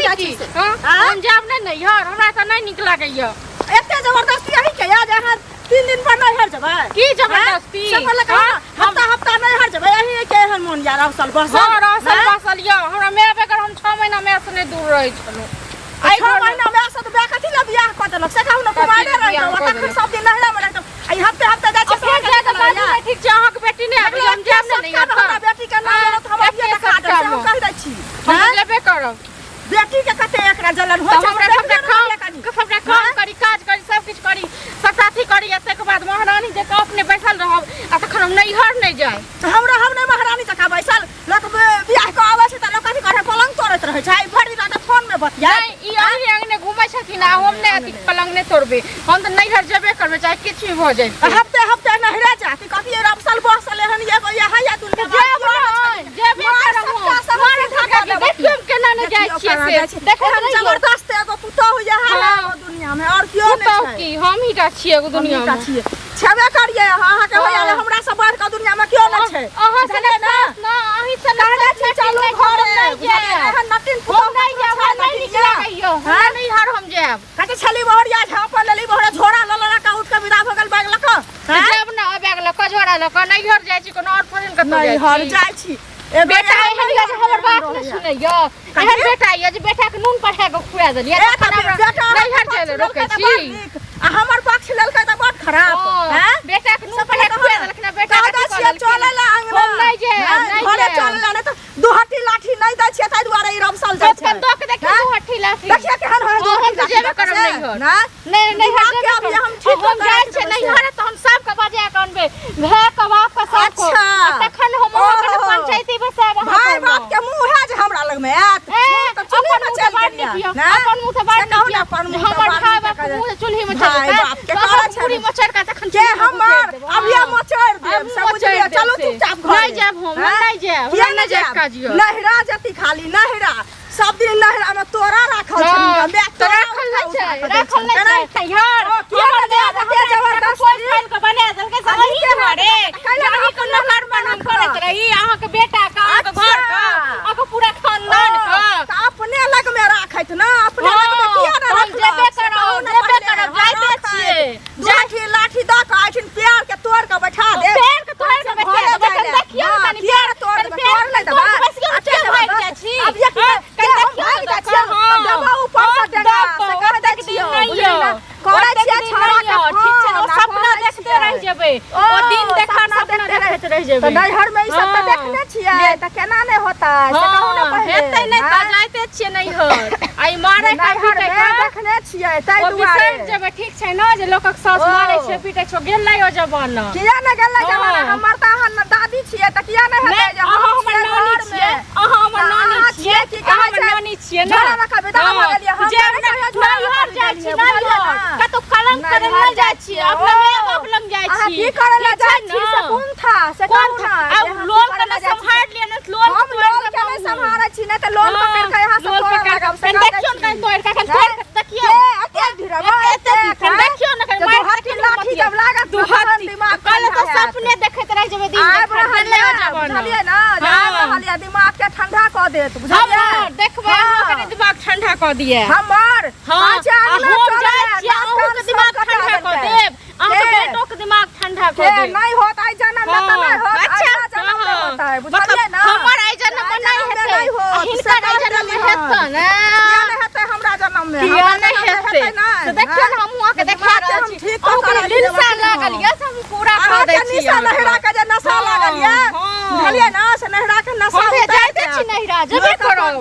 जाइ छी हम जाब नहीं हर हमरा त नहीं निक लागैया एते जबरदस्ती यही के या जहां 3 दिन पर नहीं हर जबे की जबरदस्ती हफ्ता नहीं हर जबे यही के हन मन यार अवसल बस बसल या हमरा मेरे बेकर हम 6 महीना में से नहीं दूर रही छलो 6 महीना में से तो बेकथि ल बियाह क देलक से कहू न कुमारे रही तखन सब दिन नहला में रहत आई हफ्ते जाइ छी ठीक छै अहाँ के बेटी ने अभी हम जाब नहीं हमरा बेटी के ना हम ये खा दे हम कह दै छी हम लेबे करब बेटी के कते एकरा जलन हो सबटा काम करी काज करी सब कुछ करी सबटा अथी करी एते के बाद महारानी जे अपने बैसल रहब आ तखन हम नहीं हर नहीं जाय हमरा हम नहीं महारानी तक बैसल लोक बियाह के आवे छै त लोक कथि करे पलंग तोड़त रहे छै भरि रात फोन में बतिया नहीं ई आही अंगने घुमै छथिन आ हम ने अथी पलंग ने तोड़बे हम त नहीं हर जेबे करबे चाहे किछ भी भ जाय हफ्ते नहरा जाती कथि रमसल बसल हन ये या दुनिया जेबे करब देखियो केना न जाय छियै से देखो जबरदस्त एगो पुतो होया है दुनिया में और क्यों नहीं है की हम ही का छियै एगो दुनिया में छबे करिए अहाँ के होया हमरा सब बढ़ के दुनिया में क्यों नहीं छै अहाँ से ना अही से लहरा छै चलू घर नहीं जाय नटिन पुतो नहीं जाब नहीं निकला कहियो नहीं हर हम जाब कते छली बहरिया झापा लेली बहरा झोरा ललला का उठ के विदा भगल बैग लक जब ना बैग लक झोरा लक नहीं हर जाय छी कोनो और फसन कत नहीं हर जाय छी बेटा एहन जे हमर बात न सुनैयो एहन बेटा ये जे बेटा के नून पढ़ा के खुआ देलिए नहीं हर चले रोकै छी आ हमर पक्ष लेलकै त बहुत खराब हैं बेटा के नून पढ़ा के खुआ देलक ना बेटा के चले ला अंगना हम नहीं जे घरे चले ला त दुहट्टी लाठी नहीं दै छै ताई दुआरे ई रमसल जाय छै दो के देखियो दुहट्टी लाठी देखिए केहन है हम जेबे करब नहीं हर ना नहीं हर हम ठीक हो जाय छै नहीं हर त हम सब के बजा के अनबे भे कबाब का सब को तखन हम पंचायती बसाब भाई बाप के मुंह है जे हमरा लग में आत त चुल्ही में चल गेलिया ना अपन मुंह से बात कहू ना अपन मुंह हमर खाए बाप मुंह से चुल्ही में चल भाई बाप के करा छै पूरी मचर का तखन के हमर अभिया मचर देब सब बुझिए चलू चुपचाप घर नहीं जाब हम नहीं जाब हम नहीं जाब काजियो नहरा जति खाली नहरा सब दिन नहरा में तोरा राखल छै मैं तो राखल नहीं छै यार हमर दे जबरदस्त फाइल के बना देलकै सही के मारे कहीं को नहर बनन करत रही अहाँ के बेटा का अहाँ के घर का अहाँ के पूरा खानदान का अपने लग में राखैत ना अपने लग में किया ना हम जेबे करब जाइते छियै लाठी द के आठिन प्यार के तोड़ के बैठा दे पैर के तोड़ के बैठा दे देखियो तनी पैर तोड़ के दबा अच्छा भाग जा छी अब ये देखियो दबा ऊपर से डंडा से कह दै छियो करे छियै छाड़ा के ठीक छै ओ सपना देखते रह जेबै ओ दिन देखा सपना देखते रह जेबै त नैहर में ई सब त देखने छियै त केना नै होता से कहू ना पहिले हेतै नै त जाइते छियै नैहर आई मारे का पीटे का देखने छियै ताई दुआरे बिसर जेबै ठीक छै न जे लोकक सास मारै छै पीटे छै गेलै ओ जमाना किया नै गेलै जमाना हमर त अहाँ दादी छियै त किया नै हेतै जे अहाँ हमर नानी छियै अहाँ हमर नानी छियै की कहै छै नानी छियै ना झोरा रखा बेटा हम गेलियै हम नैहर जाइ छी नैहर कतो कलंक करे ल जाइ छी अपना माय बाप लग जाइ छी अहाँ की करे ल जाइ छी से कोन था से कहू ना अब लोल के न संभाल लिया न लोल हम लोल के नै संभालै छी नै त लोल पकड़ के यहां से तोड़ लगाम से देखियो न तोड़ के तोड़ के देखियो अते धीरवा अते देखियो न मार हाथी लाठी जब लागत दुहत दिमाग कल तो सपने देखैत रह जेबै दिन बुझलियै ना जाब रहलियै दिमाग के ठंडा क देत बुझलियै हम देखबै कने दिमाग ठंडा क दिए हमर अच्छा हम जाइ छी अहू के दिमाग ठंडा क देब अहाँ के बेटो के दिमाग ठंडा क देब नहीं होत आई जन्म में त नहीं होत अच्छा जन्म में होता है बुझलियै ना हमर आई जन्म में नहीं हेतै हिनका आई जन्म में हेतै ना किया नहीं हेतै हमरा जन्म में किया नहीं हेतै तो देखियो न हम वहां के देखा रहल छी ठीक कर लिनसा लागल ये सब पूरा खा दै छी निशा नहरा के जे नशा लागल ये बुझलियै ना से नहरा के नशा हम जाइते छी नहरा जेबे करब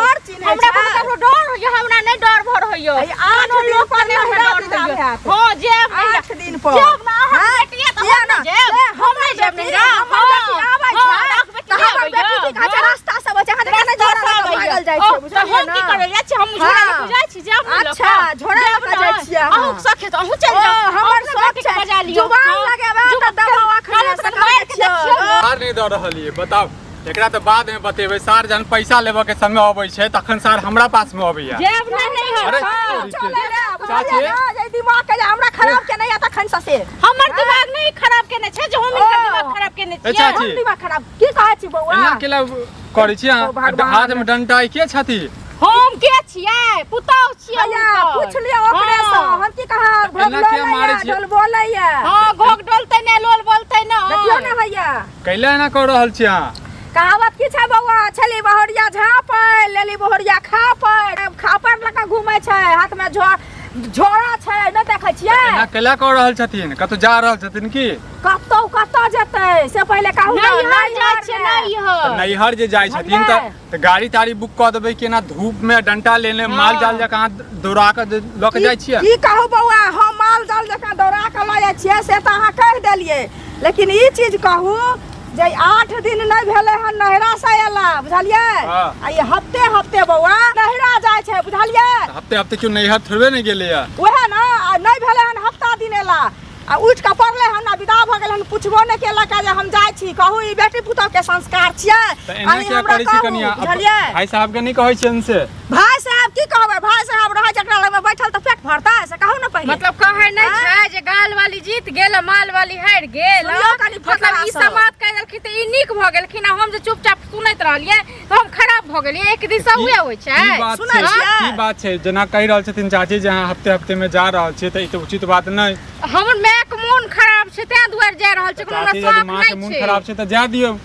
घर चिन्है हमरा ककरो डर होइए हमरा नै डर भर होइए आनो लोग पर नहरा डर हां जेब 8 दिन पर जेब ना हम बेटिया त हम नै जेब हम नै जेब नहरा हमर बेटी आबै छै त हमर बेटी के अच्छा रास्ता से बचे हाथ के झोरा भागल जाइ छै बुझलियै ना हम की करे जाइ छी हम झोरा लेके जाइ छी जेब अच्छा झोरा लेके जाइ छी अहू सखे त अहू चल जाओ हमर सब के बजा लियो जुबान लगाबे त दबावा खा से मार के देखियो सार नहीं द रहलिए बताओ एकरा त बाद में बतेबै सार जन पैसा लेबे के समय आबै छै तखन सार हमरा पास में आबैया जेब नहीं अरे चाची ये दिमाग के हमरा खराब के नहीं आता खन से हमर दिमाग नहीं खराब केने छै जे हम इनकर दिमाग खराब केने छियै चाची दिमाग खराब की कहै छी बौआ एना केला करै छी हाथ में डंटा के छथि हम के छियै पुतौ छियै भैया पूछ लियो ओकरे से हम की कहा एना किया मारै छियै? ढोल बोलैया हां घोग डोलतै ने लोल बोलतै न देखियो ना भैया कैला एना कर रहल छी अहाँ कहावत की छै बौआ छली बहरिया झापै लेली बहरिया खापर लका घुमै छै हाथ में झोरा छै न देखै छियै एना कैला कर रहल छथिन कतौ जा रहल छथिन की कतौ जेतै से पहिले कहू नैहर जाइ छै तऽ नैहर जे जाइ छथिन तऽ गाड़ी ताड़ी बुक कऽ देबै कि ना धूप में डंटा लेने माल जाल जकाँ दौड़ा के लऽ के जाइ छियै की कहू बौआ हम माल जाल जकाँ दौड़ा के लऽ जाइ छियै से तऽ अहाँ कहि देलियै लेकिन ई चीज कहू जे 8 दिन नहीं भेले हन नहरा से एला बुझलियै आ ये हफ्ते बौआ नहरा जाय छै बुझलियै हफ्ते क्यों नैहर थोड़बे नहीं गेले या ओहे ना नहीं भेले हन हफ्ता दिन एला आ उठ के पड़ले हन ना विदा भ गेल हन पुछबो नहीं केलक जे हम जाय छी कहू ई बेटी पुतौ के संस्कार छियै तऽ एना क्या करै छी कनिया भाई साहब के नहीं कहै छियन से भाई साहब की कहबै भाई साहब रहै जकरा लग में बैठल त पेट भरता से कहू ना पहिले मतलब कहै नहीं छै जे गाल वाली जीत गेल माल वाली हारि गेल मतलब ई समाज कह देलखिन त ई नीक भ गेलखिन हम जे चुपचाप सुनैत रहलियै त हम खराब भ गेलियै एक दिन से हुए होय छै सुनै छियै की बात छै जेना कहि रहल छथिन चाची जे अहाँ हफ्ते में जा रहल छियै त ई त उचित बात नहीं हमर माय के मोन खराब छै तें दुआर जा रहल छै कोनो साफ मां के नहीं मोन छै खराब छै त जा दियौ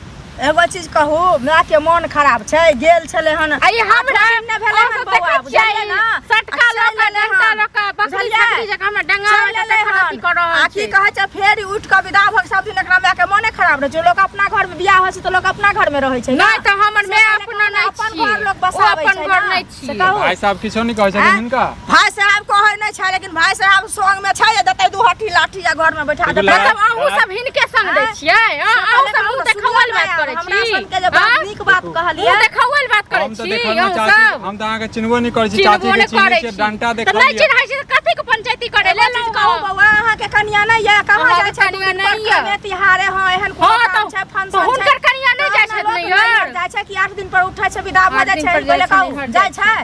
एगो चीज कहू माय के मन खराब छै गेल छले हन आई हमरा ने भेले हन बौआ बुझलियै ना सटका लका डंटा लका बकरी छकरी जका हम डंगा ले खराबी कर रहल आ की कहै छै फेर उठ के विदा भ सब दिन एकरा माय के मने खराब रहे छै लोग अपना घर में बियाह होय छै त लोग अपना घर में रहै छै नहीं त हमर माय अपना नहीं अपन छी घर लोग बसाबै छै अपन घर नहीं छी भाई साहब किछो नहीं कहै छथिन हिनका भाई साहब कहै नहीं छै लेकिन भाई साहब संग में छै देतै दू हठी लाठी या घर में बैठा देतै मतलब अहू सब हिनके संग दै छियै अहू सब मुंह देखावल बात करै छी हमरा सन के जे नीक बात कहलियै मुंह देखावल बात करै छी अहू सब हम त अहाँ के चिन्हबो नहीं करै छी चाची के चिन्है छी डंटा त देखलियै नहीं चिन्है छी कथि के पंचायती करे ले लो कहू बौआ अहाँ के कन्या नहीं है कहां अहाँ जाय के छै कनिया नहीं है। में तिहारे हां एहन कोनो काम छै फंक्शन छै हुनकर कनिया नहीं जाय छै नैहर जाय छै कि 8 दिन पर उठै छै विदा भ जाय छै पहिले कहू जाय छै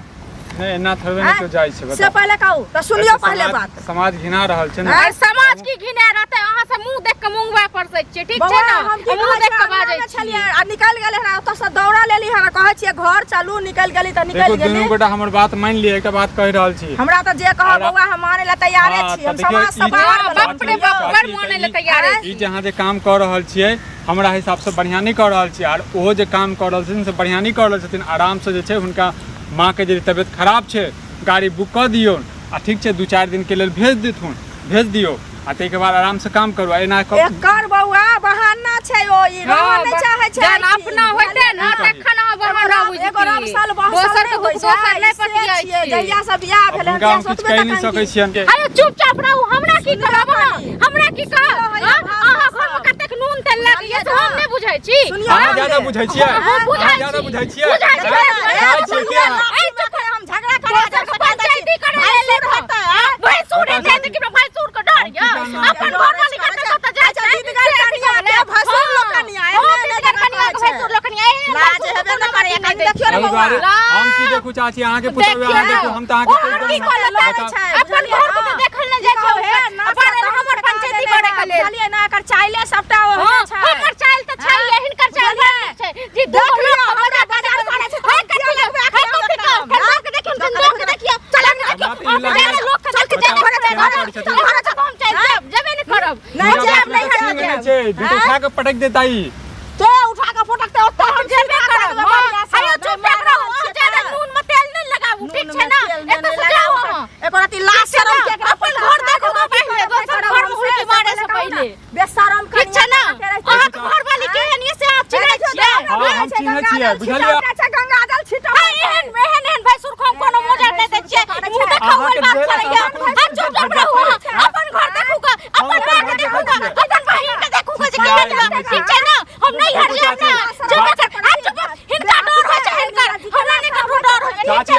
नहीं एना थोड़बे नहीं क्यों जाइ छै से पहिले कहू त सुनियो पहिले बात समाज घिना रहल छै ना और समाज की घिना रहते अहाँ सब मुंह देख के मुंगवा परसै छियै ठीक छै ना मुंह देख के बाजै छलियै आ निकल गेलै हन ओतऽ से दौड़ा लेली हन कहै छियै घर चलू निकल गेली त निकल देखो गेली दुनू गोटा हमर बात मान लिए एकटा बात कहि रहल छी हमरा त जे कहब बौआ हम माने ला तैयारे छी हम समाज से बाहर बाप रे बाप बड़ माने ले तैयार है ई जहां जे काम कर रहल छियै हमरा हिसाब से बढ़िया नहीं कर रहल छियै और ओहो जे काम कर रहल छथिन से बढ़िया नहीं कर रहल छथिन आराम से जे छै हुनका माँ के जे तबियत खराब छै गाड़ी बुक कर दियो आ ठीक छै 2-4 दिन के लिए भेज दियो आ ते के बाद आराम से काम करू एना एकर बौआ बहाना छै ओ ई रह नै चाहे छै जन अपना होते न तखन अहाँ बहाना बुझी एगो रब साल दोसर के दोसर नै पटियै छियै जहिया से बियाह भेलै हम किछ कहि नहीं सकै छियन के अरे चुपचाप रहू हमरा की करब हमरा की कहब अहाँ घर में कतेक नून तेल लागिए से हम नै बुझै छी अहाँ ज्यादा बुझै छियै अहाँ ज्यादा बुझै छियै हम झगड़ा करे पंचायती करे ले भाई सूरे दे कि भाई सूर के डर या अपन घर वाली कते कते जाय छै दीदगार कनिया ले भसुर लोकनिया दीदगार कनिया भसुर लोकनिया लाज हेबे न करे एका देखियो रे बौआ हम की देखू चाची अहाँ के पुतौ अहाँ देखू हम त अहाँ के अपन घर के देखल न जाय छै अपन हमर पंचायती करे के ले चलिए ना एकर चाइले सबटा हो छै हमर चाइल त छै हिनकर चाइल छै जी देख लियो हमरा बाजार करे छै हाय कथि के देखियो लोग के देखियो चल लोग के देख के घर से हम चाइल जबे नहीं करब नहीं जाब नहीं हट छै दूटा खा के पटक देताई ते उठा के फटकते ओते हम जेबे करब अरे चुप रहो ज्यादा नून में तेल नहीं लगाऊ ठीक छै ना एत से जाओ एको राती लाश शरम के अपन घर देखो पहले दोसर घर में उल्टी मारे से पहले बेशरम ठीक छै ना अहाँ के घर वाली केहन ये से आप चिन्है छियै हम चिन्है छियै बुझलियै अच्छा गंगा जल छिटो एहन भाई सुरखम कोनो मजा दे दे छियै मुंह देखावल बात करैया हम चुप रहू अपन घर देखूगा अपन मां के देखूगा अपन बहिन के देखूगा जे केहन ठीक छै ना हम नहीं हट जाब ना जब कर आज चुप हिनका डर हो छै हिनकर हमरा नहीं ककरो डर हो छै चाची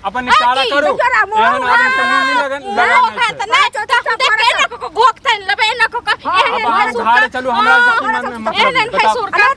अपन इशारा करू एहन आदमी के मुंह नहीं लगन ना तो देख के न को गोख तन लबे न को एहन भाई चलू हमरा से की मन में एहन भाई सुर का